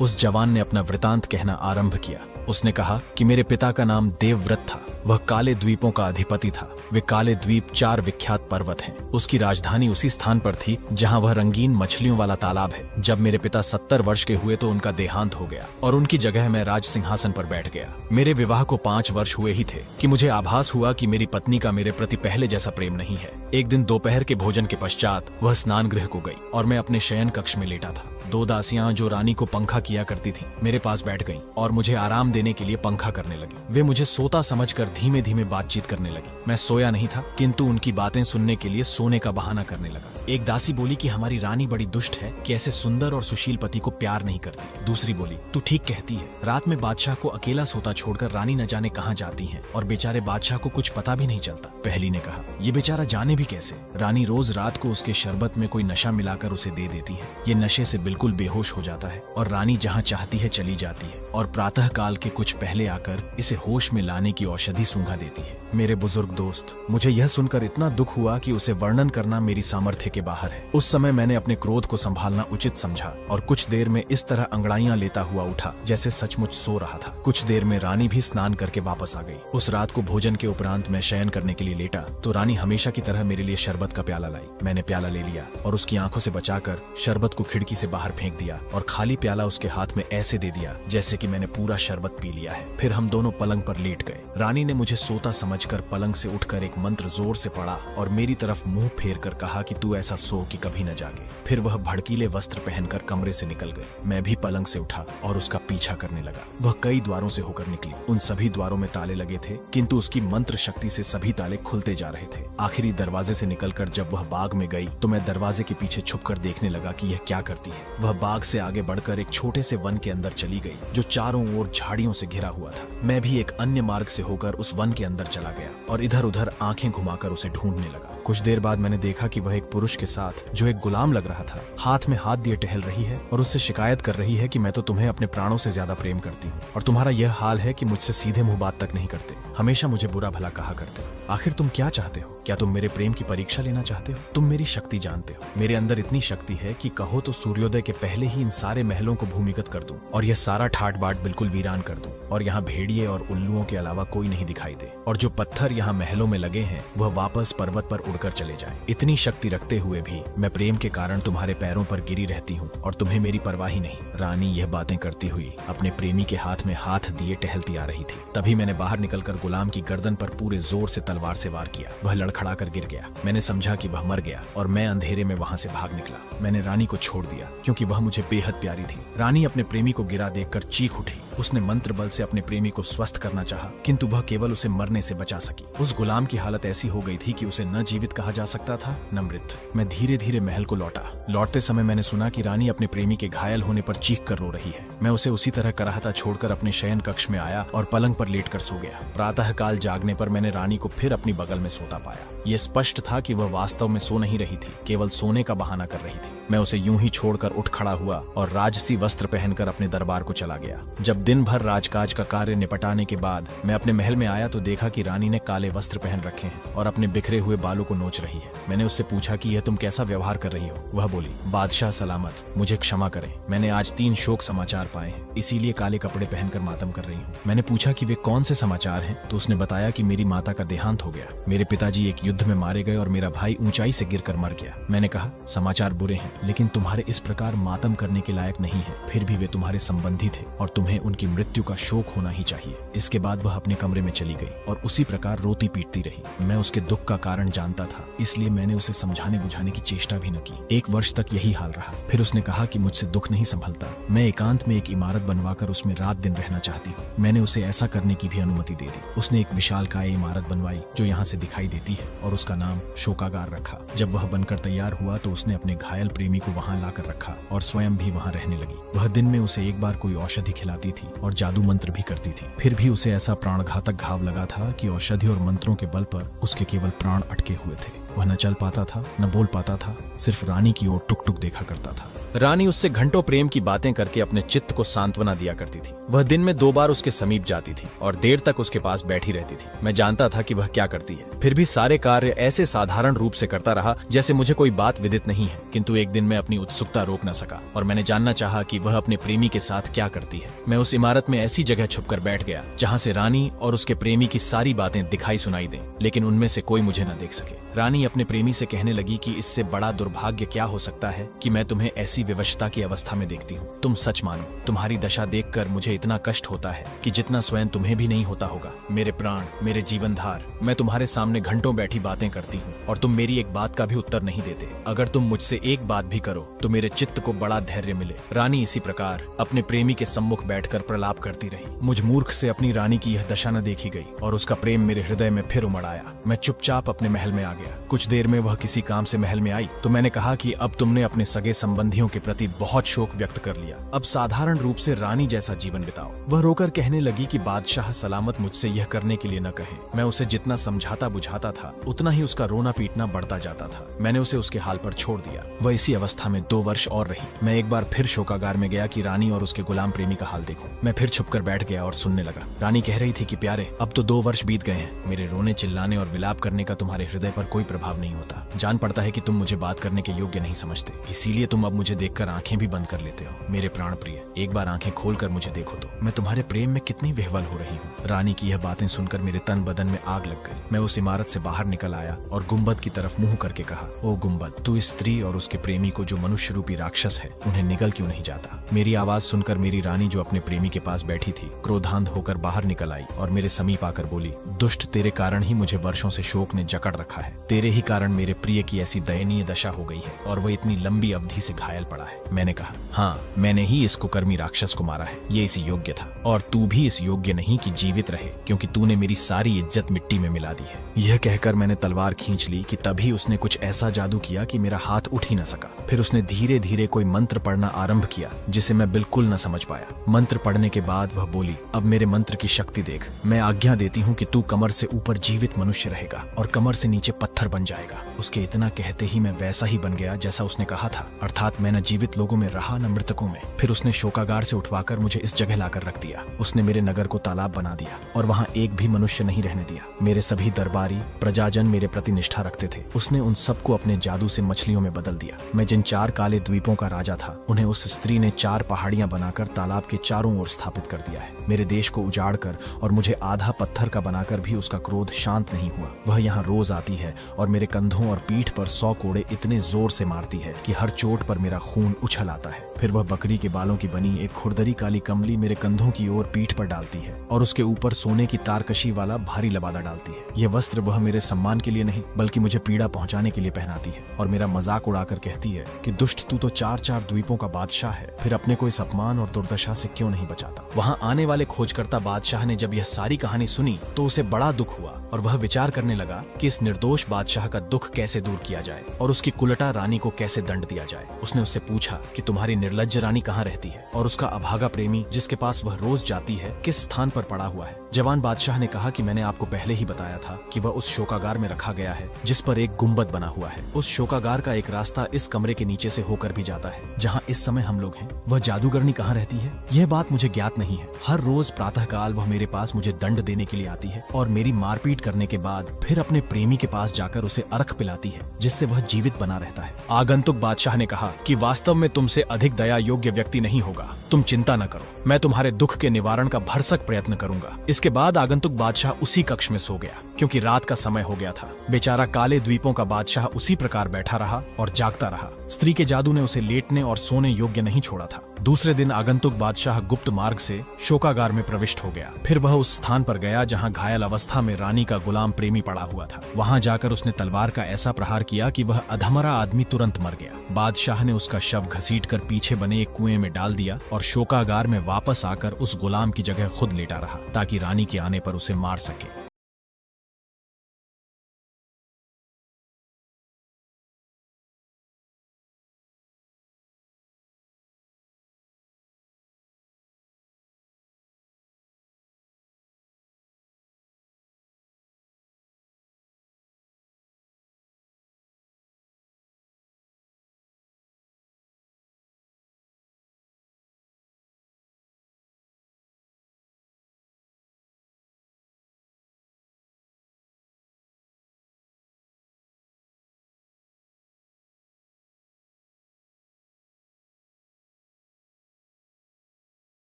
उस जवान ने अपना वृतांत कहना आरंभ किया। उसने कहा कि मेरे पिता का नाम देवव्रत था। वह काले द्वीपों का अधिपति था। वे काले द्वीप 4 विख्यात पर्वत हैं। उसकी राजधानी उसी स्थान पर थी जहां वह रंगीन मछलियों वाला तालाब है। जब मेरे पिता 70 वर्ष के हुए तो उनका देहांत हो गया और उनकी जगह मैं राज सिंहासन पर बैठ गया। मेरे विवाह को 5 वर्ष हुए ही थे कि मुझे आभास हुआ कि मेरी पत्नी का मेरे प्रति पहले जैसा प्रेम नहीं है। एक दिन दोपहर के भोजन के पश्चात वह स्नान गृह को गई और मैं अपने शयन कक्ष में लेटा था। 2 दासियां जो रानी को पंखा किया करती थीं, मेरे पास बैठ गईं और मुझे आराम देने के लिए पंखा करने लगी। वे मुझे सोता समझकर धीमे धीमे बातचीत करने लगी। मैं सोया नहीं था, किंतु उनकी बातें सुनने के लिए सोने का बहाना करने लगा। एक दासी बोली कि हमारी रानी बड़ी दुष्ट है कि ऐसे सुंदर और सुशील पति को प्यार नहीं करती। दूसरी बोली, तू ठीक कहती है। रात में बादशाह को अकेला सोता छोड़कर रानी न जाने कहाँ जाती है और बेचारे बादशाह को कुछ पता भी नहीं चलता। पहली ने कहा, ये बेचारा जाने भी कैसे? रानी रोज रात को उसके शरबत में कोई नशा मिलाकर उसे दे देती है। ये नशे से बिल्कुल बेहोश हो जाता है और रानी जहाँ चाहती है चली जाती है और प्रातः काल के कुछ पहले आकर इसे होश में लाने की औषधि सूंघा देती है। मेरे बुजुर्ग दोस्त, मुझे यह सुनकर इतना दुख हुआ कि उसे वर्णन करना मेरी सामर्थ्य के बाहर है। उस समय मैंने अपने क्रोध को संभालना उचित समझा और कुछ देर में इस तरह अंगड़ाइयां लेता हुआ उठा जैसे सचमुच सो रहा था। कुछ देर में रानी भी स्नान करके वापस आ गई। उस रात को भोजन के उपरांत मैं शयन करने के लिए लेटा तो रानी हमेशा की तरह मेरे लिए शरबत का प्याला लाई। मैंने प्याला ले लिया और उसकी आंखों से बचाकर शरबत को खिड़की से बाहर फेंक दिया और खाली प्याला उसके हाथ में ऐसे दे दिया जैसे कि मैंने पूरा शरबत पी लिया है। फिर हम दोनों पलंग पर लेट गए। रानी ने मुझे सोता समझकर पलंग से उठकर एक मंत्र जोर से पढ़ा और मेरी तरफ मुंह फेर कर कहा कि तू ऐसा सो कि कभी न जागे। फिर वह भड़कीले वस्त्र पहनकर कमरे से निकल गए। मैं भी पलंग से उठा और उसका पीछा करने लगा। वह कई द्वारों से होकर निकली। उन सभी द्वारों में ताले लगे थे, किंतु उसकी मंत्र शक्ति से सभी ताले खुलते जा रहे थे। आखिरी दरवाजे से निकलकर जब वह बाग में गई तो मैं दरवाजे के पीछे छुपकर देखने लगा कि यह क्या करती है। वह बाग से आगे बढ़कर एक छोटे से वन के अंदर चली गई जो चारों ओर झाड़ियों से घिरा हुआ था। मैं भी एक अन्य मार्ग से होकर उस वन के अंदर चला गया और इधर उधर आंखें घुमाकर उसे ढूंढने लगा। कुछ देर बाद मैंने देखा कि वह एक पुरुष के साथ, जो एक गुलाम लग रहा था, हाथ में हाथ दिए टहल रही है और उससे शिकायत कर रही है कि मैं तो तुम्हें अपने प्राणों से ज्यादा प्रेम करती हूँ और तुम्हारा यह हाल है कि मुझसे सीधे मुंह बात तक नहीं करते, हमेशा मुझे बुरा भला कहा करते हो। आखिर तुम क्या चाहते हो? क्या तुम मेरे प्रेम की परीक्षा लेना चाहते हो? तुम मेरी शक्ति जानते हो। मेरे अंदर इतनी शक्ति है कि कहो तो सूर्योदय के पहले ही इन सारे महलों को भूमिगत कर दूं और यह सारा ठाट बाट बिल्कुल वीरान कर दूं और यहाँ भेड़िए और उल्लुओं के अलावा कोई नहीं दिखाई दे और जो पत्थर यहाँ महलों में लगे हैं वह वापस पर्वत पर उड़कर चले जाएं। इतनी शक्ति रखते हुए भी मैं प्रेम के कारण तुम्हारे पैरों पर गिरी रहती हूँ और तुम्हें मेरी परवाह ही नहीं। रानी यह बातें करती हुई अपने प्रेमी के हाथ में हाथ दिए टहलती आ रही थी। तभी मैंने बाहर निकलकर गुलाम की गर्दन पर पूरे जोर से तलवार से वार किया। वह लड़खड़ा कर गिर गया। मैंने समझा कि वह मर गया और मैं अंधेरे में वहां से भाग निकला। मैंने रानी को छोड़ दिया क्योंकि वह मुझे बेहद प्यारी थी। रानी अपने प्रेमी को गिरा देखकर चीख उठी। उसने मंत्र बल से अपने प्रेमी को स्वस्थ करना चाहा, किंतु वह केवल उसे मरने से बचा सकी। उस गुलाम की हालत ऐसी हो गई थी कि उसे न जीवित कहा जा सकता था न मृत। मैं धीरे धीरे महल को लौटा। लौटते समय मैंने सुना कि रानी अपने प्रेमी के घायल होने पर चीख कर रो रही है। मैं उसे उसी तरह कराहता छोड़कर अपने शयन कक्ष में आया और पलंग पर लेटकर सो गया। प्रातः काल जागने पर मैंने रानी को फिर अपनी बगल में सोता पाया। यह स्पष्ट था कि वह वास्तव में सो नहीं रही थी, केवल सोने का बहाना कर रही थी। मैं उसे यूं ही छोड़कर उठ खड़ा हुआ और राजसी वस्त्र पहनकर अपने दरबार को चला गया। जब दिन भर राजकाज का कार्य निपटाने के बाद मैं अपने महल में आया तो देखा कि रानी ने काले वस्त्र पहन रखे हैं और अपने बिखरे हुए बालों को नोच रही है। मैंने उससे पूछा कि यह तुम कैसा व्यवहार कर रही हो? वह बोली, बादशाह सलामत, मुझे क्षमा करें, मैंने आज 3 शोक समाचार पाए हैं, इसीलिए काले कपड़े पहनकर मातम कर रही हूँ। मैंने पूछा कि वे कौन से समाचार हैं तो उसने बताया कि मेरी माता का देहांत हो गया, मेरे पिताजी एक युद्ध में मारे गए और मेरा भाई ऊंचाई से गिरकर मर गया। मैंने कहा, समाचार बुरे हैं, लेकिन तुम्हारे इस प्रकार मातम करने के लायक नहीं है। फिर भी वे तुम्हारे संबंधी थे और तुम्हें उनकी मृत्यु का शोक होना ही चाहिए। इसके बाद वह अपने कमरे में चली गई और उसी प्रकार रोती पीटती रही। मैं उसके दुख का कारण जानता था, इसलिए मैंने उसे समझाने बुझाने की चेष्टा भी न की। 1 वर्ष तक यही हाल रहा। फिर उसने कहा कि मुझसे दुख नहीं संभलता, मैं एकांत में एक इमारत बनवाकर उसमें रात दिन रहना चाहती हूँ। मैंने उसे ऐसा करने की भी अनुमति दे दी। उसने एक विशालकाय इमारत बनवाई जो यहाँ से दिखाई देती है और उसका नाम शोकागार रखा। जब वह बनकर तैयार हुआ तो उसने अपने घायल प्रेमी को वहाँ लाकर रखा और स्वयं भी वहाँ रहने लगी। वह दिन में उसे एक बार कोई औषधि खिलाती थी और जादू मंत्र भी करती थी। फिर भी उसे ऐसा प्राणघातक घाव लगा था कि औषधि और मंत्रों के बल पर उसके केवल प्राण अटके हुए थे। वह न चल पाता था, न बोल पाता था, सिर्फ रानी की ओर टुक टुक देखा करता था। रानी उससे घंटों प्रेम की बातें करके अपने चित्त को सांत्वना दिया करती थी। वह दिन में 2 बार उसके समीप जाती थी और देर तक उसके पास बैठी रहती थी। मैं जानता था कि वह क्या करती है, फिर भी सारे कार्य ऐसे साधारण रूप से करता रहा जैसे मुझे कोई बात विदित नहीं है। किंतु एक दिन मैं अपनी उत्सुकता रोक न सका और मैंने जानना चाहा कि वह अपने प्रेमी के साथ क्या करती है। मैं उस इमारत में ऐसी जगह छुपकर बैठ गया जहाँ से रानी और उसके प्रेमी की सारी बातें दिखाई सुनाई दें, लेकिन उनमें से कोई मुझे न देख सके। रानी अपने प्रेमी से कहने लगी कि इससे बड़ा दुर्भाग्य क्या हो सकता है कि मैं तुम्हें ऐसी विवशता की अवस्था में देखती हूँ। तुम सच मानो, तुम्हारी दशा देखकर मुझे इतना कष्ट होता है कि जितना स्वयं तुम्हें भी नहीं होता होगा। मेरे प्राण, मेरे जीवनधार, मैं तुम्हारे सामने घंटों बैठी बातें करती हूँ और तुम मेरी एक बात का भी उत्तर नहीं देते। अगर तुम मुझसे एक बात भी करो तो मेरे चित्त को बड़ा धैर्य मिले। रानी इसी प्रकार अपने प्रेमी के सम्मुख बैठकर प्रलाप करती रही। मुझ मूर्ख से अपनी रानी की यह दशा न देखी गई और उसका प्रेम मेरे हृदय में फिर उमड़ आया। मैं चुपचाप अपने महल में आ गया। कुछ देर में वह किसी काम से महल में आई तो मैंने कहा कि अब तुमने अपने सगे संबंधियों के प्रति बहुत शोक व्यक्त कर लिया, अब साधारण रूप से रानी जैसा जीवन बिताओ। वह रोकर कहने लगी कि बादशाह सलामत मुझसे यह करने के लिए न कहे। मैं उसे जितना समझाता बुझाता था उतना ही उसका रोना पीटना बढ़ता जाता था। मैंने उसे उसके हाल पर छोड़ दिया। वह इसी अवस्था में 2 वर्ष और रही। मैं एक बार फिर शोकागार में गया कि रानी और उसके गुलाम प्रेमी का हाल देखूं। मैं फिर छुपकर बैठ गया और सुनने लगा। रानी कह रही थी कि प्यारे, अब तो 2 वर्ष बीत गए हैं। मेरे रोने चिल्लाने और विलाप करने का तुम्हारे हृदय पर कोई प्रभाव नहीं होता। जान पड़ता है कि तुम मुझे बात करने के योग्य नहीं समझते, इसीलिए तुम अब मुझे देखकर आंखें भी बंद कर लेते हो। मेरे प्राण प्रिय, एक बार आंखें खोलकर मुझे देखो तो मैं तुम्हारे प्रेम में कितनी विह्वल हो रही हूँ। रानी की यह बातें सुनकर मेरे तन बदन में आग लग गई। मैं उस इमारत से बाहर निकल आया और गुंबद की तरफ मुंह करके कहा, ओ गुंबद, तू इस स्त्री और उसके प्रेमी को जो मनुष्य रूपी राक्षस है उन्हें निगल क्यों नहीं जाता। मेरी आवाज सुनकर मेरी रानी जो अपने प्रेमी के पास बैठी थी क्रोधांध होकर बाहर निकल आई और मेरे समीप आकर बोली, दुष्ट, तेरे कारण ही मुझे वर्षों से शोक ने जकड़ रखा है। तेरे ही कारण मेरे प्रिय की ऐसी दयनीय दशा हो गई है और वह इतनी लंबी अवधि से घायल पड़ा है। मैंने कहा, हाँ, मैंने ही इस कुकर्मी राक्षस को मारा है। ये इसी योग्य था और तू भी इस योग्य नहीं कि जीवित रहे, क्योंकि तूने मेरी सारी इज्जत मिट्टी में मिला दी है। यह कहकर मैंने तलवार खींच ली कि तभी उसने कुछ ऐसा जादू किया कि मेरा हाथ उठ ही न सका। फिर उसने धीरे धीरे कोई मंत्र पढ़ना आरंभ किया जिसे मैं बिल्कुल न समझ पाया। मंत्र पढ़ने के बाद वह बोली, अब मेरे मंत्र की शक्ति देख। मैं आज्ञा देती हूँ कि तू कमर से ऊपर जीवित मनुष्य रहेगा और कमर से नीचे पत्थर बन जाएगा। उसके इतना कहते ही मैं वैसा ही बन गया जैसा उसने कहा था, अर्थात मैं न जीवित लोगों में रहा न मृतकों में। फिर उसने शोकागार से उठवाकर मुझे इस जगह लाकर रख दिया। उसने मेरे नगर को तालाब बना दिया और वहाँ एक भी मनुष्य नहीं रहने दिया। मेरे सभी दरबारी प्रजाजन मेरे प्रति निष्ठा रखते थे। उसने उन सबको अपने जादू से मछलियों में बदल दिया। मैं जिन 4 काले द्वीपों का राजा था उन्हें उस स्त्री ने 4 पहाड़ियां बनाकर तालाब के चारों ओर स्थापित कर दिया है। मेरे देश को उजाड़कर और मुझे आधा पत्थर का बनाकर भी उसका क्रोध शांत नहीं हुआ। वह यहाँ रोज आती है और मेरे कंधों और पीठ पर 100 कोड़े इतने जोर से मारती है कि हर चोट पर मेरा खून उछल आता है। फिर वह बकरी के बालों की बनी एक खुरदरी काली कमली मेरे कंधों की ओर पीठ पर डालती है और उसके ऊपर सोने की तारकशी वाला भारी लबादा डालती है। यह वस्त्र वह मेरे सम्मान के लिए नहीं बल्कि मुझे पीड़ा पहुंचाने के लिए पहनाती है और मेरा मजाक उड़ाकर कहती है कि दुष्ट, तू तो 4 द्वीपों का बादशाह है, फिर अपने को इस अपमान और दुर्दशा से क्यों नहीं बचाता। वहाँ आने वाले खोजकर्ता बादशाह ने जब यह सारी कहानी सुनी तो उसे बड़ा दुख हुआ और वह विचार करने लगा कि इस निर्दोष बादशाह का दुख कैसे दूर किया जाए और उसकी कुलटा रानी को कैसे दंड दिया जाए। उसने उससे पूछा कि तुम्हारी निर्लज्ज रानी कहाँ रहती है और उसका अभागा प्रेमी जिसके पास वह रोज जाती है किस स्थान पर पड़ा हुआ है। जवान बादशाह ने कहा कि मैंने आपको पहले ही बताया था कि वह उस शोकागार में रखा गया है जिस पर एक गुंबद बना हुआ है। उस शोकागार का एक रास्ता इस कमरे के नीचे से होकर भी जाता है जहाँ इस समय हम लोग हैं। वह जादूगरनी कहाँ रहती है यह बात मुझे ज्ञात नहीं है। हर रोज प्रातःकाल वह मेरे पास मुझे दंड देने के लिए आती है और मेरी मारपीट करने के बाद फिर अपने प्रेमी के पास जाकर उसे अर्घ पिलाती है जिससे वह जीवित बना रहता है। आगंतुक बादशाह ने कहा कि वास्तव में तुमसे अधिक दया योग्य व्यक्ति नहीं होगा। तुम चिंता न करो, मैं तुम्हारे दुख के निवारण का भरसक प्रयत्न करूंगा। इसके बाद आगंतुक बादशाह उसी कक्ष में सो गया क्योंकि रात का समय हो गया था। बेचारा काले द्वीपों का बादशाह उसी प्रकार बैठा रहा और जागता रहा। स्त्री के जादू ने उसे लेटने और सोने योग्य नहीं छोड़ा था। दूसरे दिन आगंतुक बादशाह गुप्त मार्ग से शोकागार में प्रविष्ट हो गया। फिर वह उस स्थान पर गया जहाँ घायल अवस्था में रानी का गुलाम प्रेमी पड़ा हुआ था। वहाँ जाकर उसने तलवार का ऐसा प्रहार किया कि वह अधमरा आदमी तुरंत मर गया। बादशाह ने उसका शव घसीटकर पीछे बने एक कुएं में डाल दिया और शोकागार में वापस आकर उस गुलाम की जगह खुद लेटा रहा ताकि रानी के आने पर उसे मार सके।